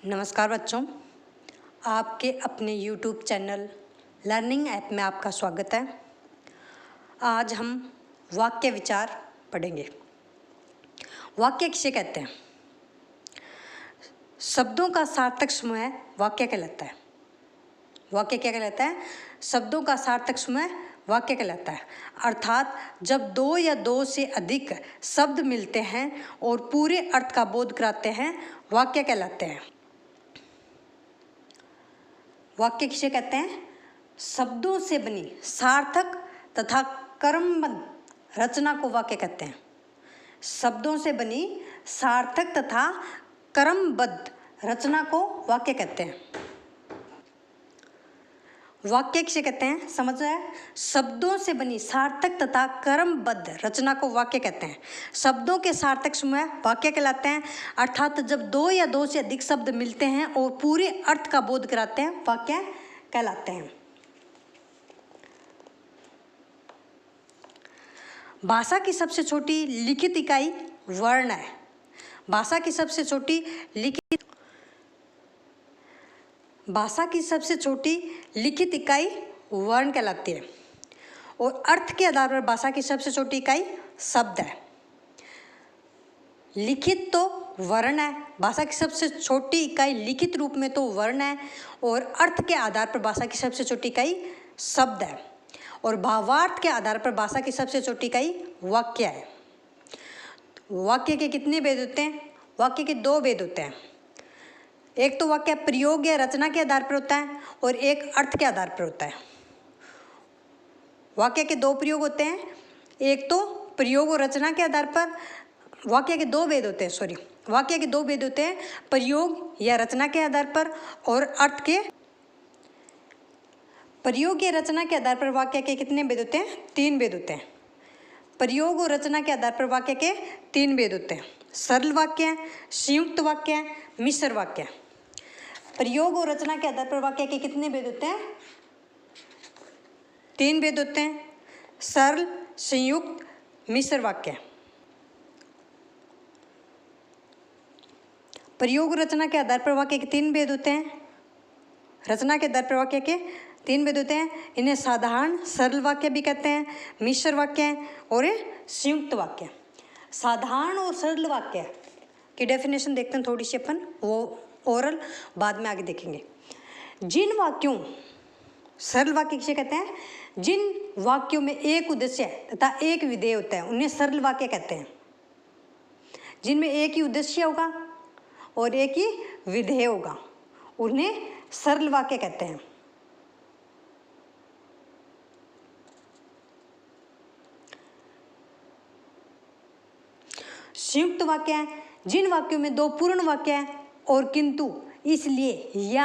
नमस्कार बच्चों, आपके अपने YouTube चैनल लर्निंग ऐप में आपका स्वागत है। आज हम वाक्य विचार पढ़ेंगे। वाक्य किसे कहते हैं? शब्दों का सार्थक समूह वाक्य कहलाता है। वाक्य क्या कहलाता है? शब्दों का सार्थक समूह वाक्य कहलाता है। अर्थात जब दो या दो से अधिक शब्द मिलते हैं और पूरे अर्थ का बोध कराते हैं, वाक्य कहलाते हैं। वाक्य किसे कहते हैं? शब्दों से बनी सार्थक तथा क्रमबद्ध रचना को वाक्य कहते हैं। शब्दों से बनी सार्थक तथा क्रमबद्ध रचना को वाक्य कहते हैं। वाक्य किसे कहते हैं? समझ रहे हैं? शब्दों से बनी सार्थक तथा क्रमबद्ध रचना को वाक्य कहते हैं। शब्दों के सार्थक समूह वाक्य कहलाते हैं। अर्थात जब दो या दो से अधिक शब्द मिलते हैं और पूरे अर्थ का बोध कराते हैं, वाक्य कहलाते हैं। भाषा की सबसे छोटी लिखित इकाई वर्ण है। भाषा की सबसे छोटी लिखित इकाई वर्ण कहलाती है और अर्थ के आधार पर भाषा की सबसे छोटी इकाई शब्द है। लिखित तो वर्ण है, भाषा की सबसे छोटी इकाई लिखित रूप में तो वर्ण है और अर्थ के आधार पर भाषा की सबसे छोटी इकाई शब्द है और भावार्थ के आधार पर भाषा की सबसे छोटी इकाई वाक्य है। वाक्य के कितने भेद होते हैं? वाक्य के दो भेद होते हैं। एक तो वाक्य प्रयोग या रचना के आधार पर होता है और एक अर्थ के आधार पर होता है। वाक्य के दो प्रयोग होते हैं। एक तो प्रयोग और रचना के आधार पर वाक्य के दो भेद होते हैं। वाक्य के दो भेद होते हैं, प्रयोग या रचना के आधार पर और अर्थ के। प्रयोग या रचना के आधार पर वाक्य के कितने भेद होते हैं? तीन भेद होते हैं। प्रयोग और रचना के आधार पर वाक्य के तीन भेद होते हैं। सरल वाक्य, संयुक्त वाक्य, मिश्र वाक्य। प्रयोग और रचना के आधार पर वाक्य के कितने भेद होते हैं? तीन भेद होते हैं, सरल, संयुक्त, मिश्र वाक्य। प्रयोग और रचना के आधार पर वाक्य के तीन भेद होते हैं। रचना के आधार पर वाक्य के तीन भेद होते हैं। इन्हें साधारण सरल वाक्य भी कहते हैं, मिश्र वाक्य और संयुक्त वाक्य। साधारण और सरल वाक्य की डेफिनेशन देखते हैं थोड़ी सी अपन, वो ओरल बाद में आगे देखेंगे। जिन वाक्यों, सरल वाक्य किसे कहते हैं? जिन वाक्यों में एक उद्देश्य तथा एक विधेय होता है, उन्हें सरल वाक्य कहते हैं। जिनमें एक ही उद्देश्य होगा और एक ही विधेय होगा, उन्हें सरल वाक्य कहते हैं। संयुक्त वाक्य है जिन वाक्यों में दो पूर्ण वाक्य है और किंतु, इसलिए या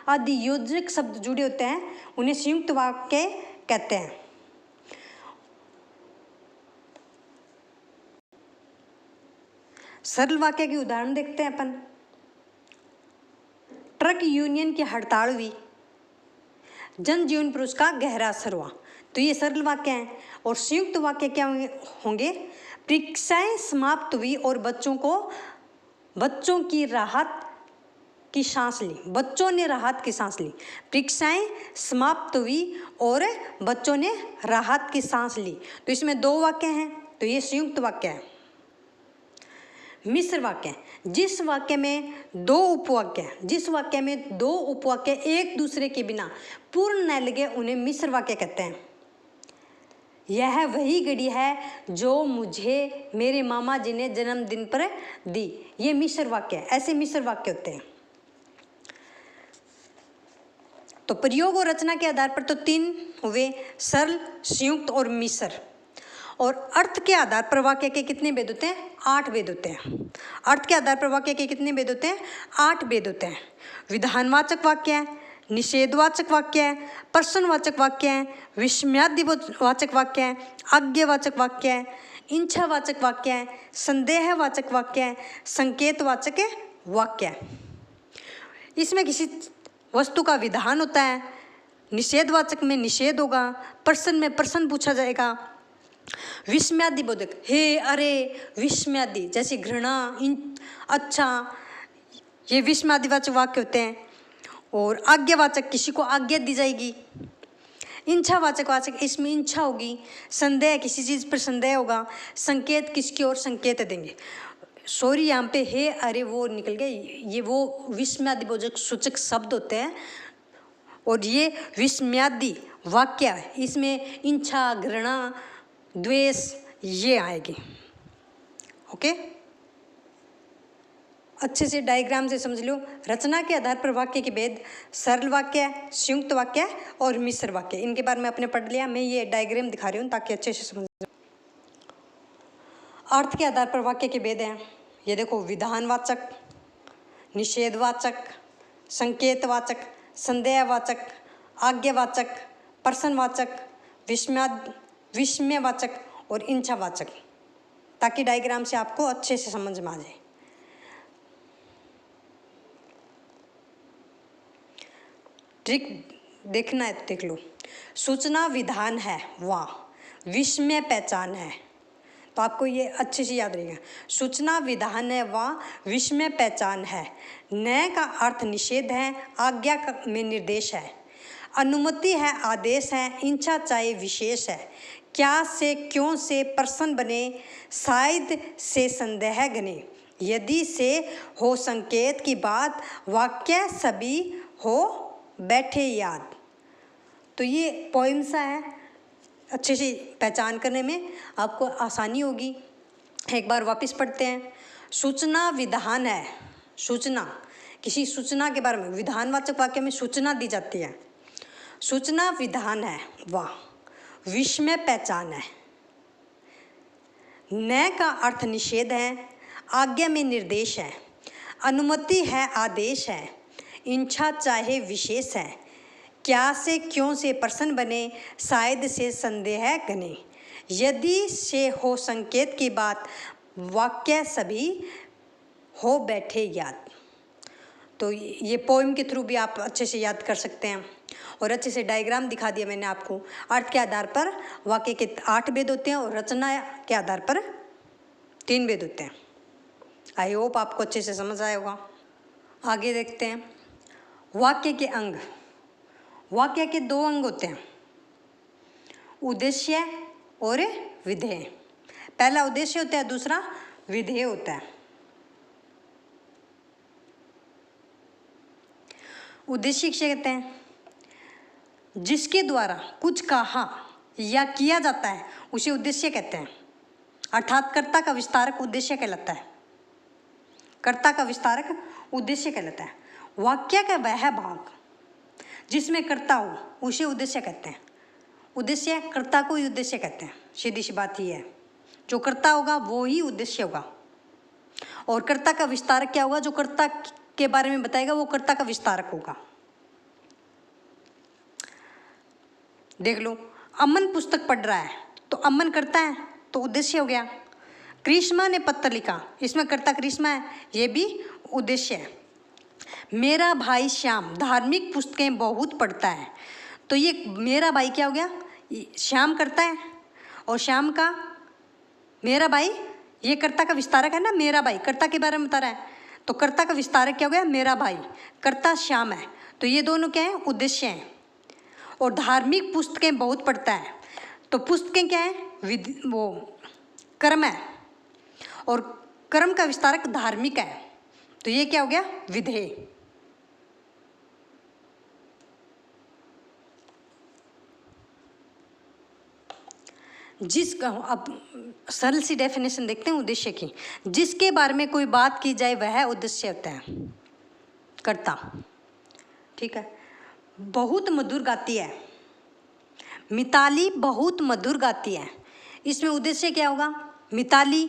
आदि योजक शब्द जुड़े होते हैं, उन्हें संयुक्त वाक्य कहते हैं। सरल वाक्य की उदाहरण देखते हैं अपन। ट्रक यूनियन की हड़ताल हुई, जनजीवन पर उसका गहरा असर हुआ, तो ये सरल वाक्य हैं। और संयुक्त वाक्य क्या होंगे? परीक्षाएं समाप्त हुई और बच्चों की राहत की सांस ली। बच्चों ने राहत की सांस ली। परीक्षाएं समाप्त हुई और बच्चों ने राहत की सांस ली, तो इसमें दो वाक्य हैं, तो ये संयुक्त वाक्य है। मिश्र वाक्य, जिस वाक्य में दो उपवाक्य एक दूसरे के बिना पूर्ण न लगे, उन्हें मिश्र वाक्य कहते हैं। यह वही घड़ी है जो मुझे मेरे मामा जी ने जन्मदिन पर दी, ये मिश्र वाक्य है। ऐसे मिश्र वाक्य होते हैं। तो प्रयोग और रचना के आधार पर तो तीन हुए, सरल, संयुक्त और मिश्र। और अर्थ के आधार पर वाक्य के कितने भेद होते हैं? 8 भेद होते हैं। अर्थ के आधार पर वाक्य के कितने भेद होते हैं? 8 भेद होते हैं। विधानवाचक वाक्य है, निषेधवाचक वाक्य है, प्रश्नवाचक वाक्य है, विस्मयादिवाचक वाक्य है, आज्ञावाचक वाक्य है, इच्छावाचक वाक्य है, संदेहवाचक वाक्य है, संकेतवाचक वाक्य है। इसमें किसी वस्तु का विधान होता है, निषेधवाचक में निषेध होगा, प्रश्न में प्रश्न पूछा जाएगा, विस्मयादिबोधक हे, अरे, विस्मयादि जैसे घृणा, अच्छा, ये विस्मयादिवाचक वाक्य होते हैं। और आज्ञावाचक, किसी को आज्ञा दी जाएगी। इच्छावाचक वाचक, इसमें इच्छा होगी। संदेह, किसी चीज़ पर संदेह होगा। संकेत, किसकी ओर संकेत देंगे। सॉरी, यहाँ पे है, अरे वो निकल गए, ये वो विस्मयादिबोधक सूचक शब्द होते हैं और ये विस्मयादि वाक्य है। इसमें इच्छा, घृणा, द्वेष ये आएगी। ओके, अच्छे से डायग्राम से समझ लो। रचना के आधार पर वाक्य के भेद, सरल वाक्य, संयुक्त वाक्य और मिश्र वाक्य, इनके बारे में आपने पढ़ लिया। मैं ये डायग्राम दिखा रही हूँ ताकि अच्छे से समझ। अर्थ के आधार पर वाक्य के भेद हैं, ये देखो, विधानवाचक, निषेधवाचक, संकेतवाचक, संदेहवाचक, आज्ञावाचक, प्रश्नवाचक, विस्मयवाचक और इच्छावाचक, ताकि डायग्राम से आपको अच्छे से समझ में आ जाए। ट्रिक देखना है तो देख लो। सूचना विधान है, वाह। विस्मय पहचान है, तो आपको ये अच्छे से याद रहेगा। सूचना विधान है, वाह। विस्मय पहचान है। न का अर्थ निषेध है, आज्ञा में निर्देश है। अनुमति है, आदेश है। इच्छा चाहे विशेष है। क्या से क्यों से प्रश्न बने, शायद से संदेह गने। यदि से हो संकेत की बात, वाक्य सभी हो बैठे याद। तो ये पोइम सा है, अच्छे से पहचान करने में आपको आसानी होगी। एक बार वापस पढ़ते हैं। सूचना विधान है, सूचना, किसी सूचना के बारे में, विधानवाचक वाक्य में सूचना दी जाती है। सूचना विधान है, वाह। विस्मय पहचान है। न का अर्थ निषेध है, आज्ञा में निर्देश है। अनुमति है, आदेश है। इच्छा चाहे विशेष है। क्या से क्यों से प्रश्न बने, शायद से संदेह गने। यदि से हो संकेत की बात, वाक्य सभी हो बैठे याद। तो ये पोएम के थ्रू भी आप अच्छे से याद कर सकते हैं। और अच्छे से डायग्राम दिखा दिया मैंने आपको। अर्थ के आधार पर वाक्य के 8 भेद होते हैं और रचना के आधार पर 3 भेद होते हैं। आई होप आपको अच्छे से समझ आया होगा। आगे देखते हैं वाक्य के अंग। वाक्य के 2 अंग होते हैं, उद्देश्य और विधेय। पहला उद्देश्य होता है, दूसरा विधेय होता है। उद्देश्य किसे कहते हैं? जिसके द्वारा कुछ कहा या किया जाता है उसे उद्देश्य कहते हैं। अर्थात कर्ता का विस्तारक उद्देश्य कहलाता है। कर्ता का विस्तारक उद्देश्य कहलाता है। वाक्य का वह भाग जिसमें कर्ता हो उसे उद्देश्य कहते हैं। उद्देश्य कर्ता को ही उद्देश्य कहते हैं। सीधी सी बात ही है, जो कर्ता होगा वो ही उद्देश्य होगा। और कर्ता का विस्तारक क्या होगा? जो कर्ता के बारे में बताएगा वो कर्ता का विस्तारक होगा। देख लो, अमन पुस्तक पढ़ रहा है तो अमन करता है तो उद्देश्य हो गया। कृष्णा ने पत्र लिखा, इसमें कर्ता कृष्णा है, ये भी उद्देश्य है। मेरा भाई श्याम धार्मिक पुस्तकें बहुत पढ़ता है, तो ये मेरा भाई क्या हो गया? श्याम करता है और श्याम का मेरा भाई, ये कर्ता का विस्तारक है ना। मेरा भाई कर्ता के बारे में बता रहा है, तो कर्ता का विस्तारक क्या हो गया? मेरा भाई। कर्ता श्याम है, तो ये दोनों क्या है? उद्देश्य हैं। और धार्मिक पुस्तकें बहुत पढ़ता है, तो पुस्तकें क्या है? वो कर्म है, और कर्म का विस्तारक धार्मिक है, तो ये क्या हो गया? विधेय। अब सरल सी डेफिनेशन देखते हैं उद्देश्य की। जिसके बारे में कोई बात की जाए वह उद्देश्य होता है, कर्ता। ठीक है। बहुत मधुर गाती है, मिताली बहुत मधुर गाती है, इसमें उद्देश्य क्या होगा? मिताली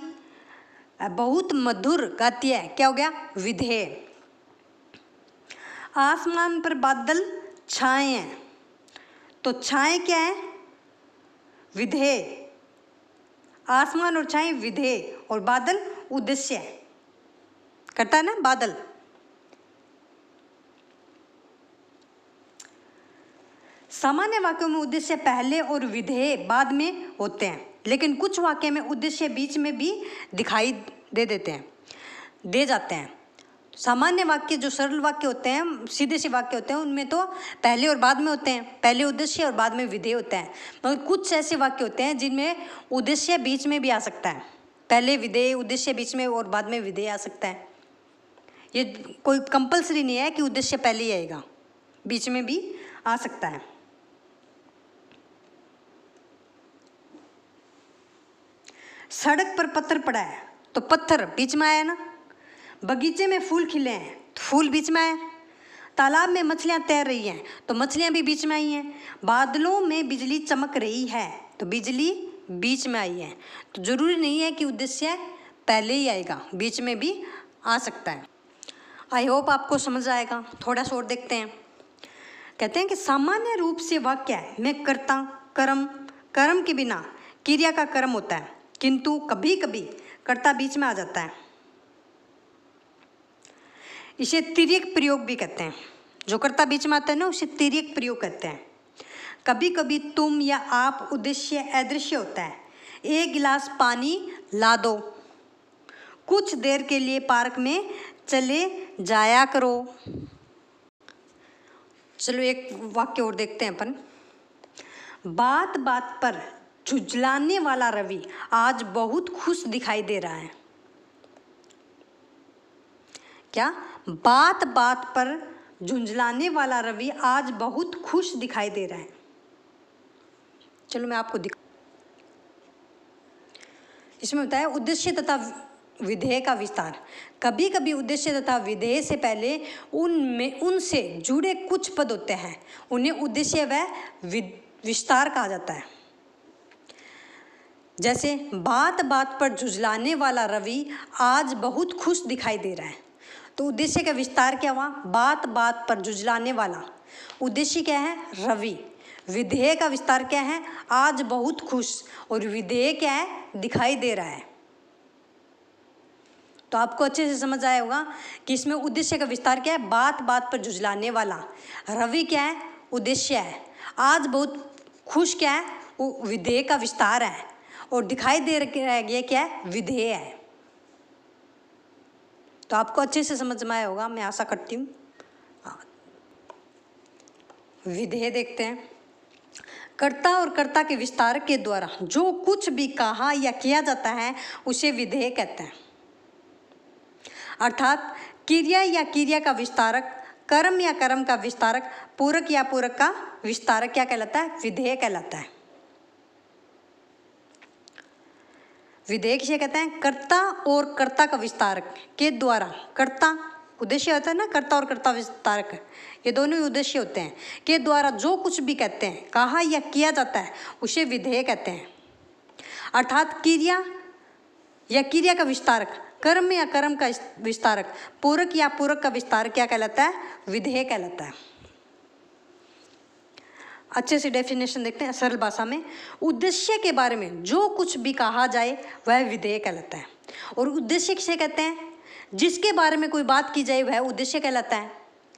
बहुत मधुर गाती है, क्या हो गया? विधेय। आसमान पर बादल छाए हैं, तो छाए क्या है? विधेय। आसमान और छाए विधेय, और बादल उद्देश्य है। करता है ना बादल। सामान्य वाक्यों में उद्देश्य पहले और विधेय बाद में होते हैं, लेकिन कुछ वाक्य में उद्देश्य बीच में भी दिखाई दे जाते हैं। सामान्य वाक्य, जो सरल वाक्य होते हैं, सीधे से वाक्य होते हैं, उनमें तो पहले और बाद में होते हैं, पहले उद्देश्य और बाद में विधेय होता है। मगर कुछ ऐसे वाक्य होते हैं जिनमें उद्देश्य बीच में भी आ सकता है, पहले विधेय, उद्देश्य बीच में और बाद में विधेय आ सकता है। ये कोई कंपल्सरी नहीं है कि उद्देश्य पहले ही आएगा, बीच में भी आ सकता है। सड़क पर पत्थर पड़ा है तो पत्थर बीच में आया ना। बगीचे में फूल खिले हैं तो फूल बीच में आए। तालाब में मछलियां तैर रही हैं तो मछलियां भी बीच में आई हैं। बादलों में बिजली चमक रही है तो बिजली बीच में आई है। तो जरूरी नहीं है कि उद्देश्य पहले ही आएगा, बीच में भी आ सकता है। आई होप आपको समझ आएगा। थोड़ा सा और देखते हैं। कहते हैं कि सामान्य रूप से वाक्य में कर्ता, कर्म, कर्म के बिना क्रिया का कर्म होता है, किंतु कभी कभी कर्ता बीच में आ जाता है। इसे तिर्यक प्रयोग भी कहते हैं। जो कर्ता बीच में आता है ना, उसे तिर्यक प्रयोग कहते हैं। कभी कभी तुम या आप उद्देश्य अदृश्य होता है। एक गिलास पानी ला दो, कुछ देर के लिए पार्क में चले जाया करो। चलो एक वाक्य और देखते हैं अपन। बात बात पर झुंझलाने वाला रवि आज बहुत खुश दिखाई दे रहा है। क्या? बात बात पर झुंझलाने वाला रवि आज बहुत खुश दिखाई दे रहा है। चलो मैं आपको इसमें बताया उद्देश्य तथा विधेय का विस्तार। कभी कभी उद्देश्य तथा विधेय से पहले उनसे जुड़े कुछ पद होते हैं, उन्हें उद्देश्य व विस्तार कहा जाता है। जैसे बात बात पर झुंझलाने वाला रवि आज बहुत खुश दिखाई दे रहा है। तो उद्देश्य का विस्तार क्या हुआ? बात बात पर झुंझलाने वाला। उद्देश्य क्या है? रवि। विधेय का विस्तार क्या है? आज बहुत खुश। और विधेय क्या है? दिखाई दे रहा है। तो आपको अच्छे से समझ आया होगा कि इसमें उद्देश्य का विस्तार क्या है? बात बात पर झुंझलाने वाला। रवि क्या है? उद्देश्य है। आज बहुत खुश क्या है? वो विधेय का विस्तार है। और दिखाई दे रहा है ये क्या है? विधेय है। तो आपको अच्छे से समझ में आया होगा, मैं आशा करती हूँ। विधेय देखते हैं। कर्ता और कर्ता के विस्तार के द्वारा जो कुछ भी कहा या किया जाता है उसे विधेय कहते हैं। अर्थात क्रिया या क्रिया का विस्तारक, कर्म या कर्म का विस्तारक, पूरक या पूरक का विस्तारक क्या कहलाता है? विधेय कहलाता है। विधेय किसे कहते हैं? कर्ता और कर्ता का विस्तारक के द्वारा। कर्ता उद्देश्य होता है ना, कर्ता और कर्ता विस्तारक, ये दोनों ही उद्देश्य होते हैं। के द्वारा जो कुछ भी कहते हैं, कहा या किया जाता है उसे विधेय कहते हैं। अर्थात क्रिया या क्रिया का विस्तारक, कर्म या कर्म का विस्तारक, पूरक या पूरक का विस्तारक क्या कहलाता है? विधेय कहलाता है। अच्छे से डेफिनेशन देखते हैं सरल भाषा में। उद्देश्य के बारे में जो कुछ भी कहा जाए वह विधेय कहलाता है। और उद्देश्य किसे कहते हैं? जिसके बारे में कोई बात की जाए वह उद्देश्य कहलाता है,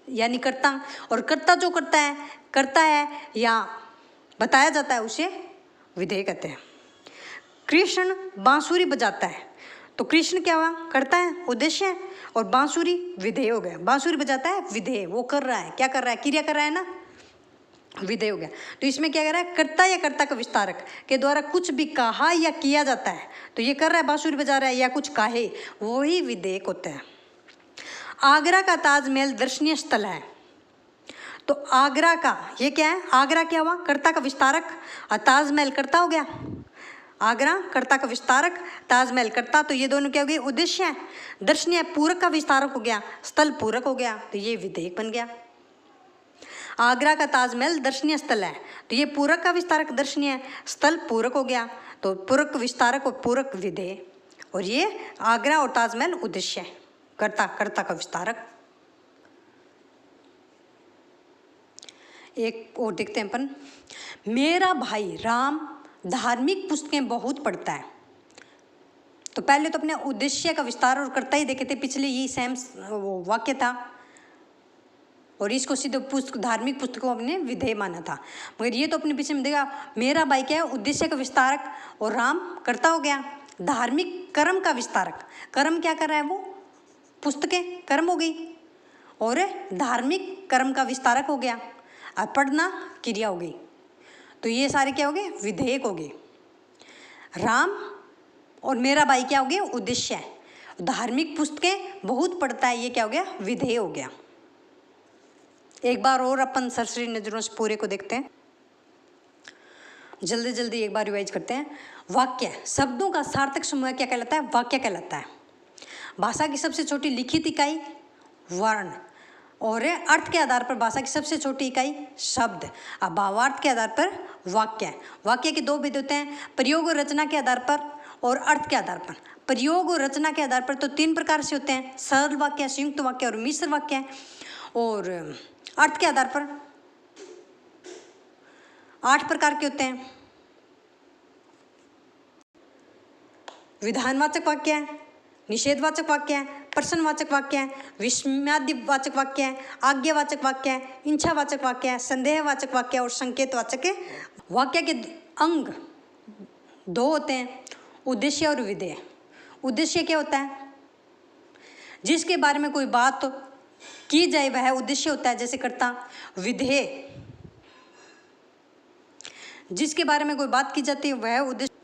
यानी कर्ता। और कर्ता जो करता है या बताया जाता है उसे विधेय कहते हैं। कृष्ण बांसुरी बजाता है तो कृष्ण क्या हुआ? करता है, उद्देश्य है। और बांसुरी विधेय हो गया। बांसुरी बजाता है, विधेय, वो कर रहा है, क्या कर रहा है? क्रिया कर रहा है ना, विधेय हो गया। तो इसमें क्या कर रहा है? कर्ता या कर्ता का विस्तारक के द्वारा कुछ भी कहा या किया जाता है, तो ये कर रहा है, बांसुरी बजा रहा है या कुछ कहे, वही विधेयक होता है। आगरा का ताजमहल दर्शनीय स्थल है तो आगरा का ये क्या है? आगरा क्या हुआ? कर्ता का विस्तारक। और ताजमहल कर्ता हो गया। आगरा कर्ता का विस्तारक, ताजमहल कर्ता, तो ये दोनों क्या हो गए? उद्देश्य है। दर्शनीय पूरक का विस्तारक हो गया, स्थल पूरक हो गया, तो ये विधेयक बन गया। आगरा का ताजमहल दर्शनीय स्थल है तो ये पूरक का विस्तारक दर्शनीय, स्थल पूरक हो गया, तो पूरक विस्तारक और पूरक विधेय। और ये आगरा और ताजमहल उद्देश्य है, कर्ता का विस्तारक। एक और देखते हैं अपन। मेरा भाई राम धार्मिक पुस्तकें बहुत पढ़ता है। तो पहले तो अपने उद्देश्य का विस्तार और कर्ता ही देखे थे, पिछले ये सेम वाक्य था, और इसको सीधे धार्मिक पुस्तकों अपने विधेय माना था। मगर ये तो अपने पीछे में देखा, मेरा भाई क्या है? उद्देश्य का विस्तारक, और राम कर्ता हो गया। धार्मिक कर्म का विस्तारक, कर्म क्या कर रहा है? वो पुस्तकें कर्म हो गई और धार्मिक कर्म का विस्तारक हो गया। अब पढ़ना क्रिया हो गई। तो ये सारे क्या हो गए? विधेयक हो गए। राम और मेरा भाई क्या हो गया? उद्देश्य है। धार्मिक पुस्तकें बहुत पढ़ता है, ये क्या हो गया? विधेय हो गया। एक बार और अपन सरसरी नजरों से पूरे को देखते हैं, जल्दी जल्दी एक बार रिवाइज करते हैं। वाक्य शब्दों का सार्थक समूह क्या कहलाता है? वाक्य कहलाता है। भाषा की सबसे छोटी लिखित इकाई वर्ण और अर्थ के आधार पर भाषा की सबसे छोटी इकाई शब्द। अब भावार्थ के आधार पर वाक्य। वाक्य के दो भेद होते हैं, प्रयोग और रचना के आधार पर और अर्थ के आधार पर। प्रयोग और रचना के आधार पर तो 3 प्रकार से होते हैं, सरल वाक्य, संयुक्त वाक्य और मिश्र वाक्य। और अर्थ के आधार पर 8 प्रकार के होते हैं। विधानवाचक वाक्य है, निषेधवाचक वाक्य है, प्रश्नवाचक वाक्य है, विस्मयादिवाचक वाक्य है, आज्ञावाचक वाक्य है, इच्छावाचक वाक्य है, संदेहवाचक वाक्य और संकेतवाचक वाक्य के अंग 2 होते हैं, उद्देश्य और विधेय। उद्देश्य क्या होता है? जिसके बारे में कोई बात की जाए वह उद्देश्य होता है, जैसे कर्ता। विधेय जिसके बारे में कोई बात की जाती है वह उद्देश्य,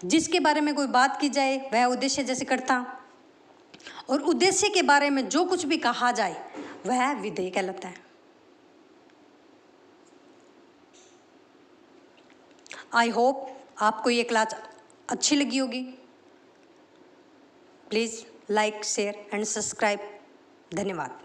जिसके बारे में कोई बात की जाए वह उद्देश्य, जैसे कर्ता। और उद्देश्य के बारे में जो कुछ भी कहा जाए वह विधेय कहलाता है। आई होप आपको ये क्लास अच्छी लगी होगी। Please like, share and subscribe. धन्यवाद।